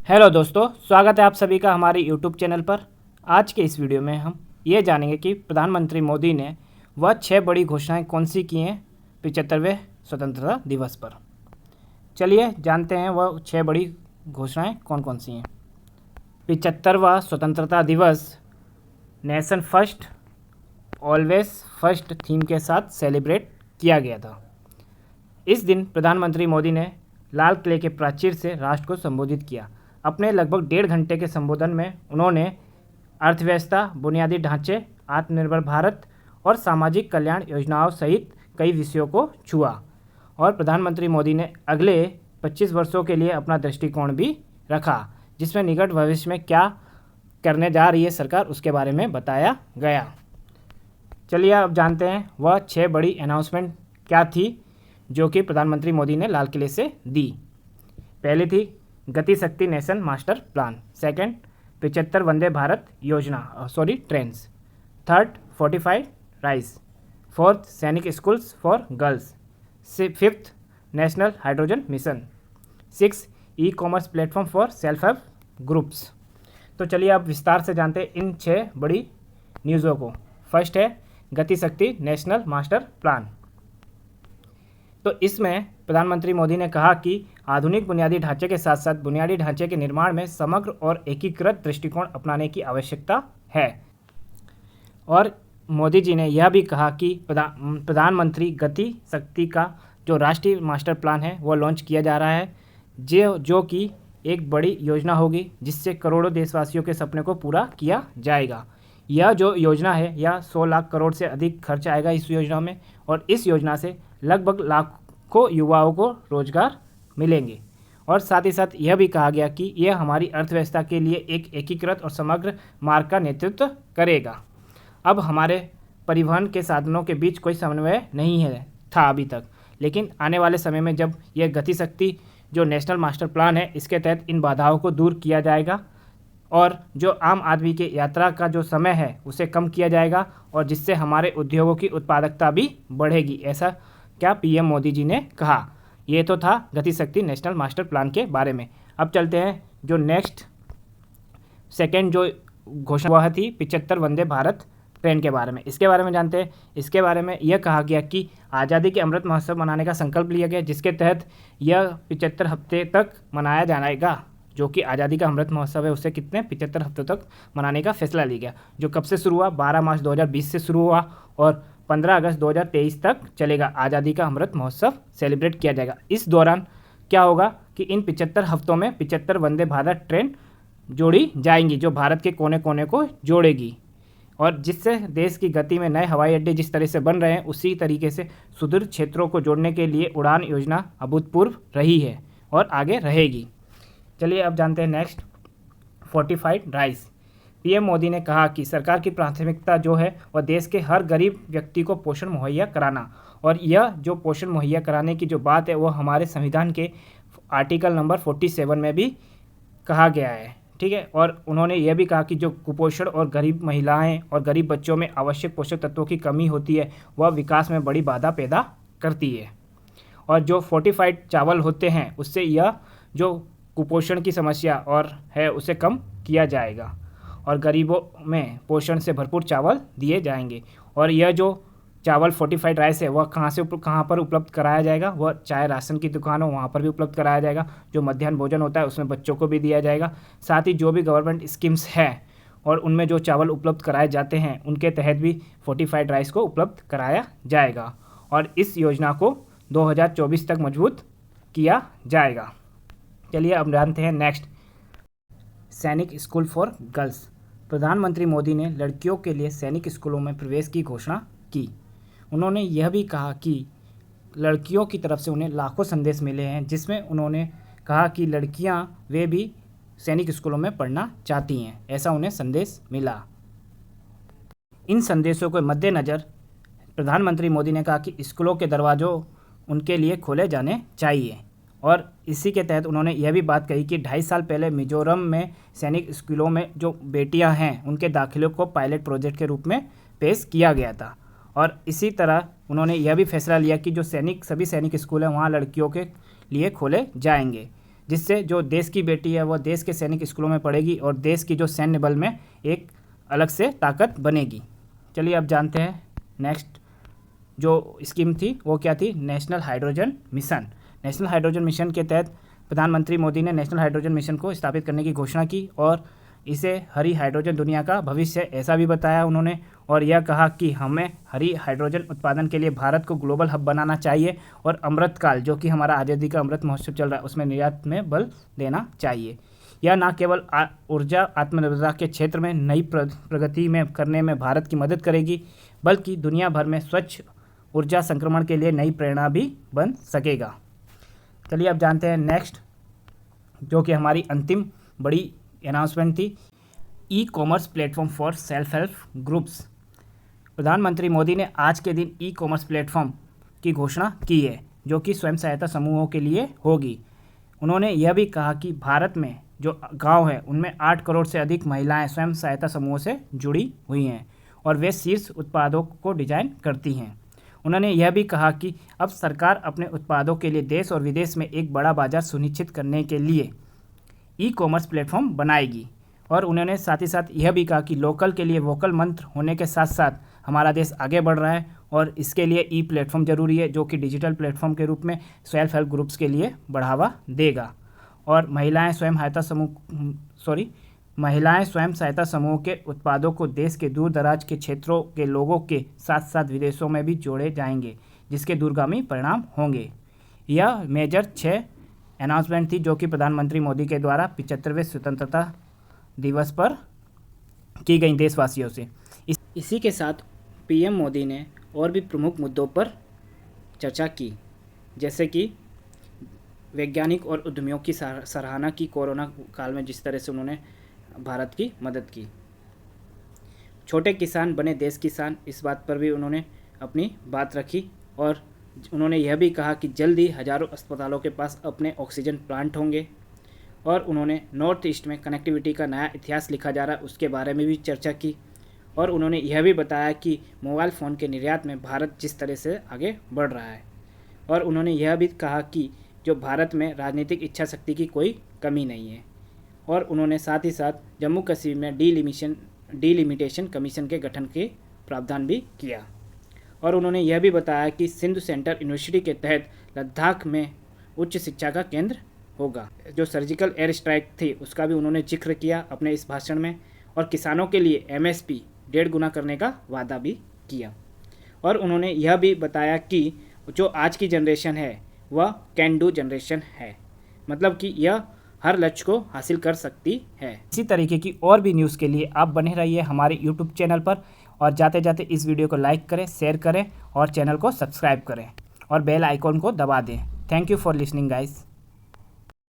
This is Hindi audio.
हेलो दोस्तों, स्वागत है आप सभी का हमारे यूट्यूब चैनल पर। आज के इस वीडियो में हम ये जानेंगे कि प्रधानमंत्री मोदी ने वह 6 बड़ी घोषणाएं कौन सी की हैं 75वें स्वतंत्रता दिवस पर। चलिए जानते हैं वह 6 बड़ी घोषणाएं कौन कौन सी हैं। 75वां स्वतंत्रता दिवस nation first always first theme के साथ सेलिब्रेट किया गया था। इस दिन प्रधानमंत्री मोदी ने लाल किले के प्राचीर से राष्ट्र को संबोधित किया। अपने लगभग 1.5 घंटे के संबोधन में उन्होंने अर्थव्यवस्था, बुनियादी ढांचे, आत्मनिर्भर भारत और सामाजिक कल्याण योजनाओं सहित कई विषयों को छुआ और प्रधानमंत्री मोदी ने अगले 25 वर्षों के लिए अपना दृष्टिकोण भी रखा, जिसमें निकट भविष्य में क्या करने जा रही है सरकार उसके बारे में बताया गया। चलिए अब जानते हैं वह 6 बड़ी अनाउंसमेंट क्या थी जो कि प्रधानमंत्री मोदी ने लाल किले से दी। पहली थी Gati Shakti nation master plan. Second 75 Vande Bharat योजना trains. Third fortified rice. Fourth Sainik schools for girls. Fifth national hydrogen mission. 6 e commerce platform for self help groups. तो चलिए अब विस्तार से जानते हैं इन 6 बड़ी न्यूज़ों को। फर्स्ट है गति शक्ति नेशनल मास्टर प्लान। तो इसमें प्रधानमंत्री मोदी ने कहा कि आधुनिक बुनियादी ढांचे के साथ साथ बुनियादी ढांचे के निर्माण में समग्र और एकीकृत दृष्टिकोण अपनाने की आवश्यकता है। और मोदी जी ने यह भी कहा कि प्रधानमंत्री गति शक्ति का जो राष्ट्रीय मास्टर प्लान है वो लॉन्च किया जा रहा है, जो कि एक बड़ी योजना होगी जिससे करोड़ों देशवासियों के सपने को पूरा किया जाएगा। यह जो योजना है यह 100 लाख करोड़ से अधिक खर्च आएगा इस योजना में और इस योजना से लगभग लाखों युवाओं को रोजगार मिलेंगे। और साथ ही साथ यह भी कहा गया कि यह हमारी अर्थव्यवस्था के लिए एक एकीकृत और समग्र मार्ग का नेतृत्व करेगा। अब हमारे परिवहन के साधनों के बीच कोई समन्वय नहीं था अभी तक, लेकिन आने वाले समय में जब यह गति शक्ति जो नेशनल मास्टर प्लान है इसके तहत इन बाधाओं को दूर किया जाएगा और जो आम आदमी के यात्रा का जो समय है उसे कम किया जाएगा और जिससे हमारे उद्योगों की उत्पादकता भी बढ़ेगी। ऐसा क्या पीएम मोदी जी ने कहा। ये तो था गति शक्ति नेशनल मास्टर प्लान के बारे में। अब चलते हैं जो नेक्स्ट सेकेंड जो घोषणा वह थी 75 वंदे भारत ट्रेन के बारे में। इसके बारे में जानते हैं। इसके बारे में यह कहा गया कि आज़ादी के अमृत महोत्सव मनाने का संकल्प लिया गया, जिसके तहत यह 75 हफ्ते तक मनाया जाएगा। जो कि आज़ादी का अमृत महोत्सव है उसे 75 हफ्तों तक मनाने का फैसला लिया गया, जो कब से शुरू हुआ 12 मार्च 2020 से शुरू हुआ और 15 अगस्त 2023 तक चलेगा। आज़ादी का अमृत महोत्सव सेलिब्रेट किया जाएगा। इस दौरान क्या होगा कि इन 75 हफ्तों में 75 वंदे भारत ट्रेन जोड़ी जाएंगी जो भारत के कोने कोने को जोड़ेगी और जिससे देश की गति में नए हवाई अड्डे जिस तरह से बन रहे हैं उसी तरीके से सुदूर क्षेत्रों को जोड़ने के लिए उड़ान योजना अभूतपूर्व रही है और आगे रहेगी। चलिए अब जानते हैं next fortified rice. PM Modi ने कहा कि सरकार की प्राथमिकता जो है वह देश के हर गरीब व्यक्ति को पोषण मुहैया कराना, और यह जो पोषण मुहैया कराने की जो बात है वह हमारे संविधान के आर्टिकल नंबर 47 में भी कहा गया है। ठीक है। और उन्होंने यह भी कहा कि जो कुपोषण और गरीब महिलाएं और गरीब बच्चों में आवश्यक पोषक तत्वों की कमी होती है वह विकास में बड़ी बाधा पैदा करती है और जो फोर्टिफाइड चावल होते हैं उससे यह जो कुपोषण की समस्या और है उसे कम किया जाएगा और गरीबों में पोषण से भरपूर चावल दिए जाएंगे। और यह जो चावल फोर्टिफाइड राइस है वह कहाँ पर उपलब्ध कराया जाएगा, वह चाहे राशन की दुकान हो वहाँ पर भी उपलब्ध कराया जाएगा। जो मध्याह्न भोजन होता है उसमें बच्चों को भी दिया जाएगा। साथ ही जो भी गवर्नमेंट स्कीम्स है और उनमें जो चावल उपलब्ध कराए जाते हैं उनके तहत भी फोर्टिफाइड राइस को उपलब्ध कराया जाएगा और इस योजना को 2024 तक मजबूत किया जाएगा। चलिए अब जानते हैं नेक्स्ट सैनिक स्कूल फॉर गर्ल्स। प्रधानमंत्री मोदी ने लड़कियों के लिए सैनिक स्कूलों में प्रवेश की घोषणा की। उन्होंने यह भी कहा कि लड़कियों की तरफ से उन्हें लाखों संदेश मिले हैं जिसमें उन्होंने कहा कि लड़कियां वे भी सैनिक स्कूलों में पढ़ना चाहती हैं, ऐसा उन्हें संदेश मिला। इन संदेशों के मद्देनज़र प्रधानमंत्री मोदी ने कहा कि स्कूलों के दरवाज़ों उनके लिए खोले जाने चाहिए और इसी के तहत उन्होंने यह भी बात कही कि 2.5 साल पहले मिजोरम में सैनिक स्कूलों में जो बेटियां हैं उनके दाखिलों को पायलट प्रोजेक्ट के रूप में पेश किया गया था और इसी तरह उन्होंने यह भी फैसला लिया कि जो सभी सैनिक स्कूल हैं वहाँ लड़कियों के लिए खोले जाएंगे। जिससे जो देश की बेटी है वो देश के सैनिक स्कूलों में पढ़ेगी और देश की जो सैन्य बल में एक अलग से ताकत बनेगी। चलिए अब जानते हैं नेक्स्ट जो स्कीम थी वो क्या थी, national hydrogen mission. National hydrogen mission के तहत प्रधानमंत्री मोदी ने नेशनल हाइड्रोजन मिशन को स्थापित करने की घोषणा की और इसे हरी हाइड्रोजन दुनिया का भविष्य ऐसा भी बताया उन्होंने, और यह कहा कि हमें हरी हाइड्रोजन उत्पादन के लिए भारत को ग्लोबल हब बनाना चाहिए और अमृतकाल जो कि हमारा आज़ादी का अमृत महोत्सव चल रहा है उसमें निर्यात में बल देना चाहिए। यह न केवल ऊर्जा आत्मनिर्भरता के क्षेत्र में नई प्रगति में करने में भारत की मदद करेगी, बल्कि दुनिया भर में स्वच्छ ऊर्जा संक्रमण के लिए नई प्रेरणा भी बन सकेगा। चलिए अब जानते हैं नेक्स्ट जो कि हमारी अंतिम बड़ी अनाउंसमेंट थी, ई commerce platform for self help groups. प्रधानमंत्री मोदी ने आज के दिन ई कॉमर्स प्लेटफॉर्म की घोषणा की है जो कि स्वयं सहायता समूहों के लिए होगी। उन्होंने यह भी कहा कि भारत में जो गांव है उनमें 8 करोड़ से अधिक महिलाएं स्वयं सहायता समूहों से जुड़ी हुई हैं और वे शीर्ष उत्पादों को डिजाइन करती हैं। उन्होंने यह भी कहा कि अब सरकार अपने उत्पादों के लिए देश और विदेश में एक बड़ा बाजार सुनिश्चित करने के लिए ई कॉमर्स प्लेटफॉर्म बनाएगी। और उन्होंने साथ ही साथ यह भी कहा कि लोकल के लिए वोकल मंत्र होने के साथ साथ हमारा देश आगे बढ़ रहा है और इसके लिए ई प्लेटफॉर्म जरूरी है जो कि डिजिटल प्लेटफॉर्म के रूप में सेल्फ हेल्प ग्रुप्स के लिए बढ़ावा देगा। और महिलाएं स्वयं सहायता समूह के उत्पादों को देश के दूर दराज के क्षेत्रों के लोगों के साथ साथ विदेशों में भी जोड़े जाएंगे जिसके दूरगामी परिणाम होंगे। यह मेजर 6 अनाउंसमेंट थी जो कि प्रधानमंत्री मोदी के द्वारा 75वें स्वतंत्रता दिवस पर की गई देशवासियों से। इसी के साथ पीएम मोदी ने और भी प्रमुख मुद्दों पर चर्चा की, जैसे कि वैज्ञानिक और उद्यमियों की सराहना की कोरोना काल में जिस तरह से उन्होंने भारत की मदद की। छोटे किसान बने देश किसान, इस बात पर भी उन्होंने अपनी बात रखी और उन्होंने यह भी कहा कि जल्द ही हज़ारों अस्पतालों के पास अपने ऑक्सीजन प्लांट होंगे। और उन्होंने नॉर्थ ईस्ट में कनेक्टिविटी का नया इतिहास लिखा जा रहा है उसके बारे में भी चर्चा की। और उन्होंने यह भी बताया कि मोबाइल फ़ोन के निर्यात में भारत जिस तरह से आगे बढ़ रहा है। और उन्होंने यह भी कहा कि जो भारत में राजनीतिक इच्छा शक्ति की कोई कमी नहीं है। और उन्होंने साथ ही साथ जम्मू कश्मीर में डीलिमिटेशन कमीशन के गठन के प्रावधान भी किया। और उन्होंने यह भी बताया कि सिंधु सेंटर यूनिवर्सिटी के तहत लद्दाख में उच्च शिक्षा का केंद्र होगा। जो सर्जिकल एयर स्ट्राइक थी उसका भी उन्होंने जिक्र किया अपने इस भाषण में। और किसानों के लिए एमएसपी 1.5 गुना करने का वादा भी किया। और उन्होंने यह भी बताया कि जो आज की जनरेशन है वह कैन डू जनरेशन है, मतलब कि यह हर लक्ष्य को हासिल कर सकती है। इसी तरीके की और भी न्यूज़ के लिए आप बने रहिए हमारे यूट्यूब चैनल पर और जाते जाते इस वीडियो को लाइक करें, शेयर करें और चैनल को सब्सक्राइब करें और बेल आइकॉन को दबा दें। Thank you for listening guys.